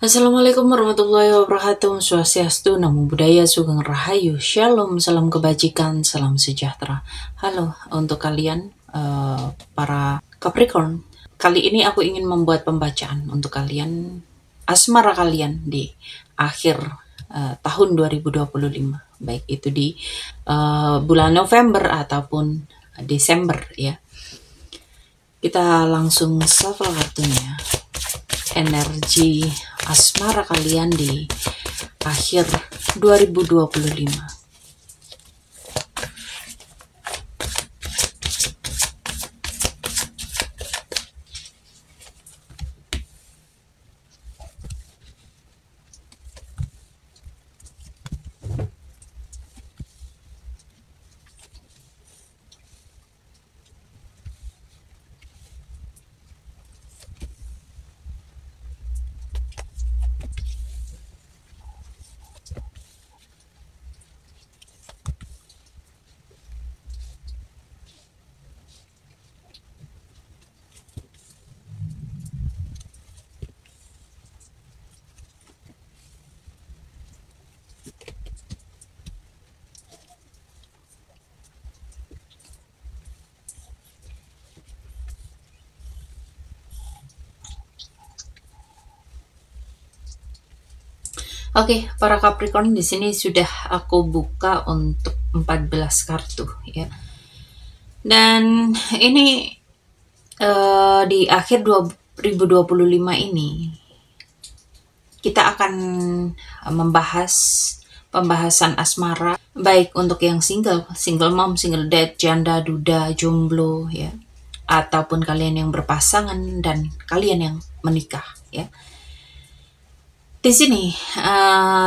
Assalamualaikum warahmatullahi wabarakatuh. Swastiastu, Namo Buddhaya, Sugeng Rahayu, Shalom, salam kebajikan, salam sejahtera. Halo untuk kalian para Capricorn. Kali ini aku ingin membuat pembacaan untuk kalian, asmara kalian di akhir tahun 2025, baik itu di bulan November ataupun Desember ya. Kita langsung shuffle kartunya. Energi asmara kalian di akhir 2025. Oke, para Capricorn, di sini sudah aku buka untuk 14 kartu ya. Dan ini di akhir 2025 ini kita akan membahas pembahasan asmara baik untuk yang single mom, single dad, janda, duda, jomblo ya, ataupun kalian yang berpasangan dan kalian yang menikah ya. Di sini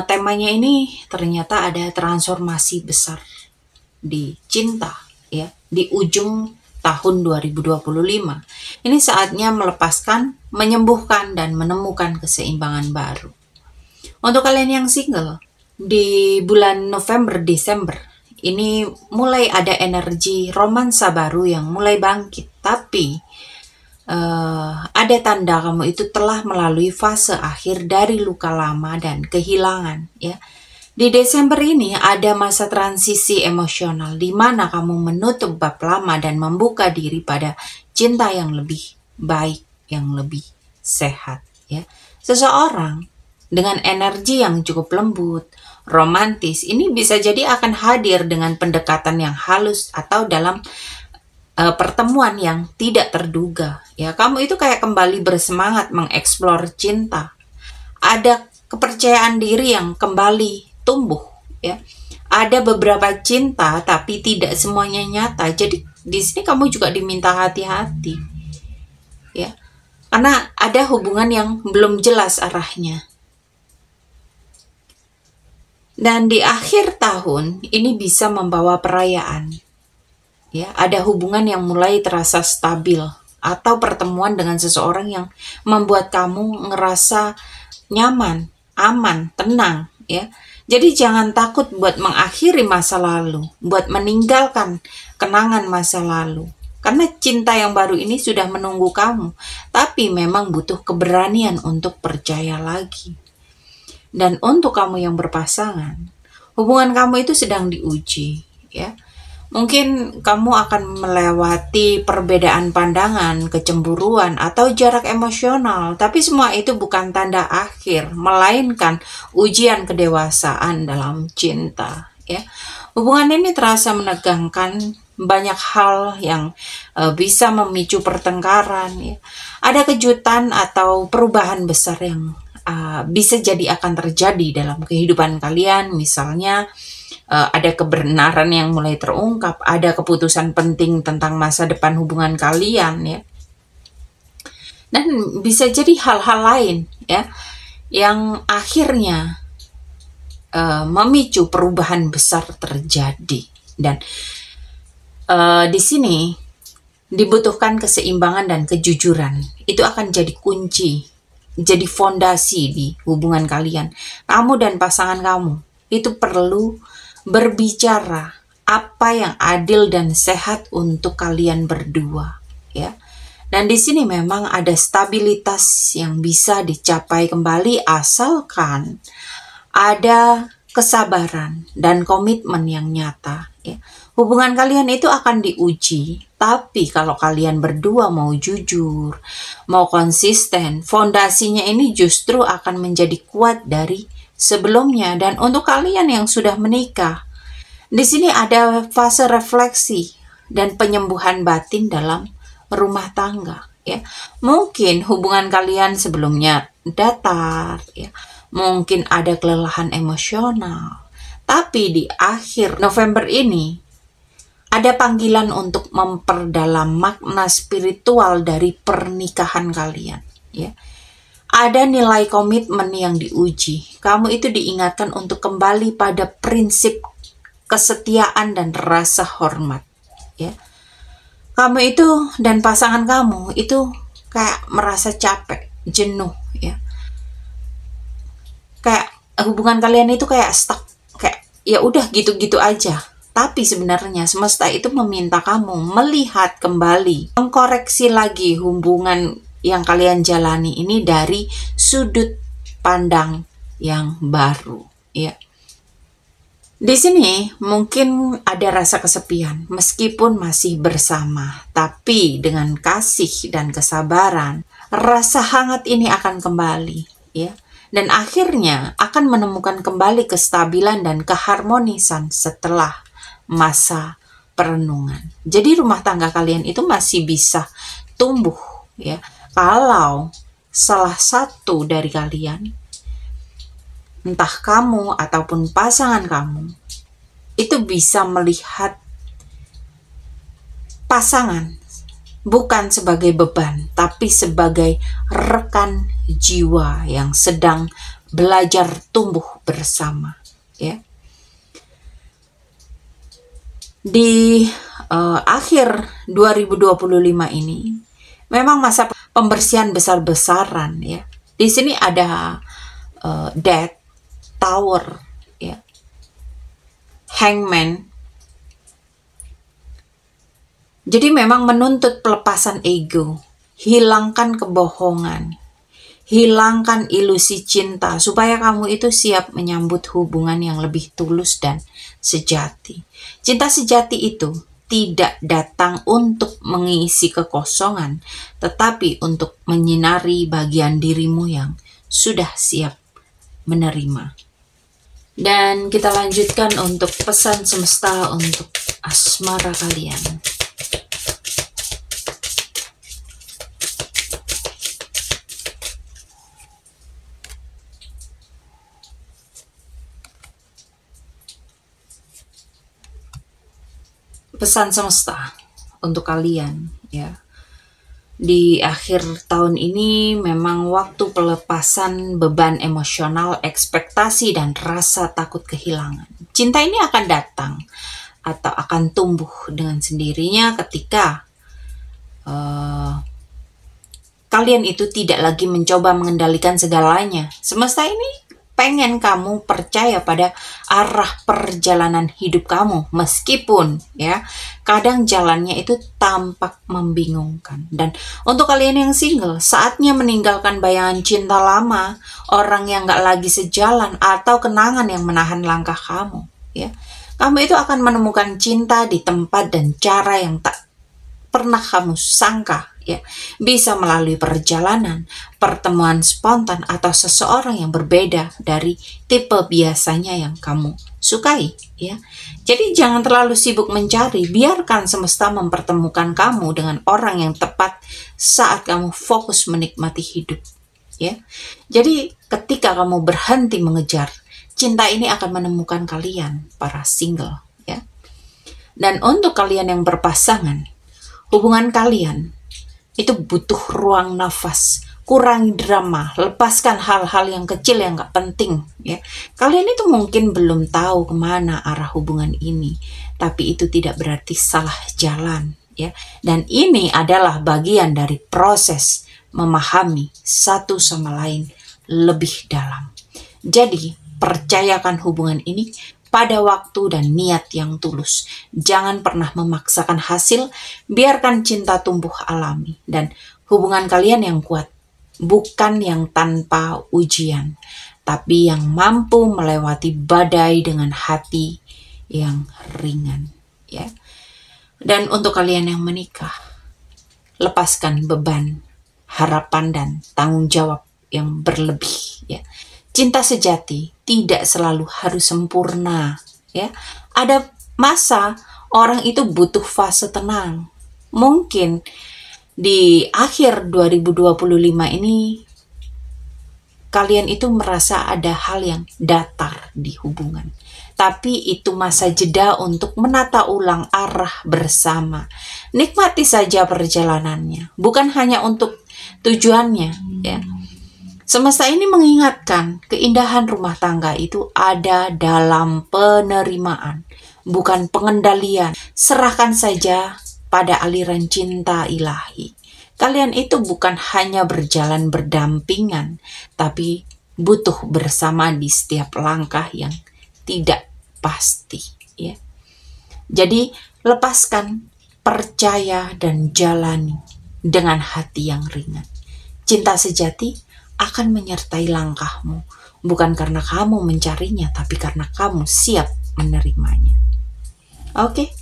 temanya ini ternyata ada transformasi besar di cinta ya di ujung tahun 2025. Ini saatnya melepaskan, menyembuhkan dan menemukan keseimbangan baru. Untuk kalian yang single di bulan November Desember ini mulai ada energi romansa baru yang mulai bangkit, tapi ada tanda kamu itu telah melalui fase akhir dari luka lama dan kehilangan ya. Di Desember ini ada masa transisi emosional di mana kamu menutup bab lama dan membuka diri pada cinta yang lebih baik, yang lebih sehat ya. Seseorang dengan energi yang cukup lembut, romantis, ini bisa jadi akan hadir dengan pendekatan yang halus atau dalam pertemuan yang tidak terduga ya. Kamu itu kayak kembali bersemangat mengeksplor cinta. Ada kepercayaan diri yang kembali tumbuh ya. Ada beberapa cinta tapi tidak semuanya nyata. Jadi di sini kamu juga diminta hati-hati ya. Karena ada hubungan yang belum jelas arahnya. Dan di akhir tahun ini bisa membawa perayaan. Ya, ada hubungan yang mulai terasa stabil atau pertemuan dengan seseorang yang membuat kamu ngerasa nyaman, aman, tenang ya. Jadi jangan takut buat mengakhiri masa lalu, buat meninggalkan kenangan masa lalu. Karena cinta yang baru ini sudah menunggu kamu, tapi memang butuh keberanian untuk percaya lagi. Dan untuk kamu yang berpasangan, hubungan kamu itu sedang diuji ya. Mungkin kamu akan melewati perbedaan pandangan, kecemburuan, atau jarak emosional. Tapi semua itu bukan tanda akhir, melainkan ujian kedewasaan dalam cinta. Ya, hubungan ini terasa menegangkan, banyak hal yang bisa memicu pertengkaran. Ya. Ada kejutan atau perubahan besar yang bisa jadi akan terjadi dalam kehidupan kalian. Misalnya, ada kebenaran yang mulai terungkap, ada keputusan penting tentang masa depan hubungan kalian ya. Dan bisa jadi hal-hal lain ya yang akhirnya memicu perubahan besar terjadi. Dan di sini dibutuhkan keseimbangan dan kejujuran. Itu akan jadi kunci, jadi fondasi di hubungan kalian. Kamu dan pasangan kamu itu perlu berbicara apa yang adil dan sehat untuk kalian berdua ya. Dan di sini memang ada stabilitas yang bisa dicapai kembali asalkan ada kesabaran dan komitmen yang nyata. Ya. Hubungan kalian itu akan diuji, tapi kalau kalian berdua mau jujur, mau konsisten, fondasinya ini justru akan menjadi kuat dari sebelumnya. Dan untuk kalian yang sudah menikah, di sini ada fase refleksi dan penyembuhan batin dalam rumah tangga. Ya, mungkin hubungan kalian sebelumnya datar, ya, mungkin ada kelelahan emosional, tapi di akhir November ini ada panggilan untuk memperdalam makna spiritual dari pernikahan kalian. Ya, ada nilai komitmen yang diuji. Kamu itu diingatkan untuk kembali pada prinsip kesetiaan dan rasa hormat. Ya, kamu itu dan pasangan kamu itu kayak merasa capek, jenuh, ya. Kayak hubungan kalian itu kayak stuck, kayak ya udah gitu-gitu aja. Tapi sebenarnya semesta itu meminta kamu melihat kembali, mengkoreksi lagi hubungan yang kalian jalani ini dari sudut pandang yang baru, ya. Di sini mungkin ada rasa kesepian meskipun masih bersama, tapi dengan kasih dan kesabaran, rasa hangat ini akan kembali, ya. Dan akhirnya akan menemukan kembali kestabilan dan keharmonisan setelah masa perenungan. Jadi rumah tangga kalian itu masih bisa tumbuh, ya. Kalau salah satu dari kalian, entah kamu ataupun pasangan kamu, itu bisa melihat pasangan bukan sebagai beban, tapi sebagai rekan jiwa yang sedang belajar tumbuh bersama. Ya. Di akhir 2025 ini, memang masa pembersihan besar-besaran. Ya. Di sini ada Death, Tower, ya, Hangman. Jadi memang menuntut pelepasan ego, hilangkan kebohongan, hilangkan ilusi cinta, supaya kamu itu siap menyambut hubungan yang lebih tulus dan sejati. Cinta sejati itu tidak datang untuk mengisi kekosongan, tetapi untuk menyinari bagian dirimu yang sudah siap menerima. Dan kita lanjutkan untuk pesan semesta untuk asmara kalian. Pesan semesta untuk kalian, ya. Di akhir tahun ini memang waktu pelepasan beban emosional, ekspektasi, dan rasa takut kehilangan. Cinta ini akan datang atau akan tumbuh dengan sendirinya ketika kalian itu tidak lagi mencoba mengendalikan segalanya. Semesta ini pengen kamu percaya pada arah perjalanan hidup kamu, meskipun ya kadang jalannya itu tampak membingungkan. Dan untuk kalian yang single, saatnya meninggalkan bayangan cinta lama, orang yang gak lagi sejalan, atau kenangan yang menahan langkah kamu, ya. Kamu itu akan menemukan cinta di tempat dan cara yang tak pernah kamu sangka, ya, bisa melalui perjalanan, pertemuan spontan, atau seseorang yang berbeda dari tipe biasanya yang kamu sukai, ya. Jadi jangan terlalu sibuk mencari, biarkan semesta mempertemukan kamu dengan orang yang tepat saat kamu fokus menikmati hidup, ya. Jadi ketika kamu berhenti mengejar, cinta ini akan menemukan kalian, para single, ya. Dan untuk kalian yang berpasangan, hubungan kalian itu butuh ruang nafas, kurangi drama, lepaskan hal-hal yang kecil yang gak penting, ya. Kalian itu mungkin belum tahu kemana arah hubungan ini, tapi itu tidak berarti salah jalan, ya. Dan ini adalah bagian dari proses memahami satu sama lain lebih dalam. Jadi percayakan hubungan ini pada waktu dan niat yang tulus. Jangan pernah memaksakan hasil, biarkan cinta tumbuh alami dan hubungan kalian yang kuat, bukan yang tanpa ujian, tapi yang mampu melewati badai dengan hati yang ringan, ya. Dan untuk kalian yang menikah, lepaskan beban, harapan dan tanggung jawab yang berlebih, ya. Cinta sejati tidak selalu harus sempurna, ya. Ada masa orang itu butuh fase tenang. Mungkin di akhir 2025 ini kalian itu merasa ada hal yang datar di hubungan. Tapi itu masa jeda untuk menata ulang arah bersama. Nikmati saja perjalanannya, bukan hanya untuk tujuannya, ya. Semesta ini mengingatkan keindahan rumah tangga itu ada dalam penerimaan, bukan pengendalian. Serahkan saja pada aliran cinta ilahi. Kalian itu bukan hanya berjalan berdampingan, tapi butuh bersama di setiap langkah yang tidak pasti, ya. Jadi lepaskan, percaya dan jalani dengan hati yang ringan. Cinta sejati akan menyertai langkahmu, bukan karena kamu mencarinya, tapi karena kamu siap menerimanya. Oke?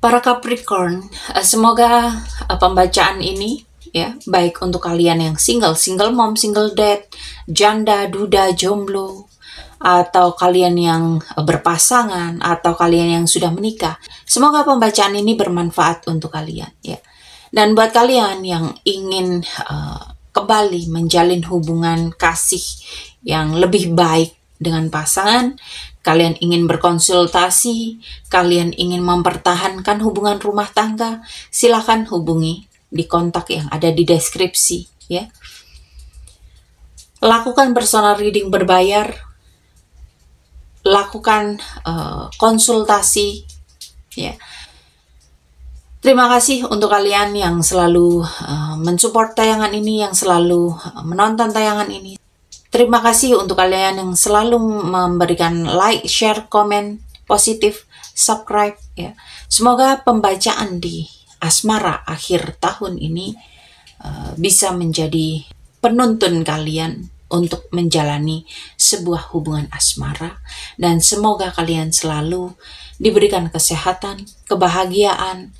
Para Capricorn, semoga pembacaan ini, ya, baik untuk kalian yang single mom, single dad, janda, duda, jomblo, atau kalian yang berpasangan, atau kalian yang sudah menikah, semoga pembacaan ini bermanfaat untuk kalian, ya. Dan buat kalian yang ingin kembali menjalin hubungan kasih yang lebih baik dengan pasangan, kalian ingin berkonsultasi, kalian ingin mempertahankan hubungan rumah tangga, silakan hubungi di kontak yang ada di deskripsi, ya. Lakukan personal reading berbayar, lakukan konsultasi, ya. Terima kasih untuk kalian yang selalu mensupport tayangan ini, yang selalu menonton tayangan ini. Terima kasih untuk kalian yang selalu memberikan like, share, komen, positif, subscribe, ya. Semoga pembacaan di asmara akhir tahun ini bisa menjadi penuntun kalian untuk menjalani sebuah hubungan asmara, dan semoga kalian selalu diberikan kesehatan, kebahagiaan,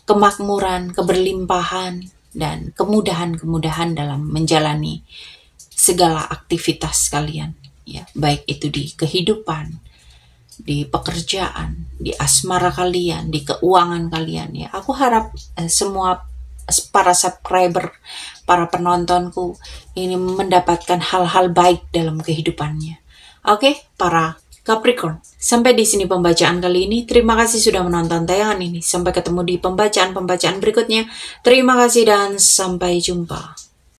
kemakmuran, keberlimpahan, dan kemudahan-kemudahan dalam menjalani segala aktivitas kalian, ya, baik itu di kehidupan, di pekerjaan, di asmara kalian, di keuangan kalian, ya. Aku harap semua para subscriber, para penontonku ini mendapatkan hal-hal baik dalam kehidupannya. Oke, para Capricorn, sampai di sini pembacaan kali ini. Terima kasih sudah menonton tayangan ini. Sampai ketemu di pembacaan-pembacaan berikutnya. Terima kasih dan sampai jumpa.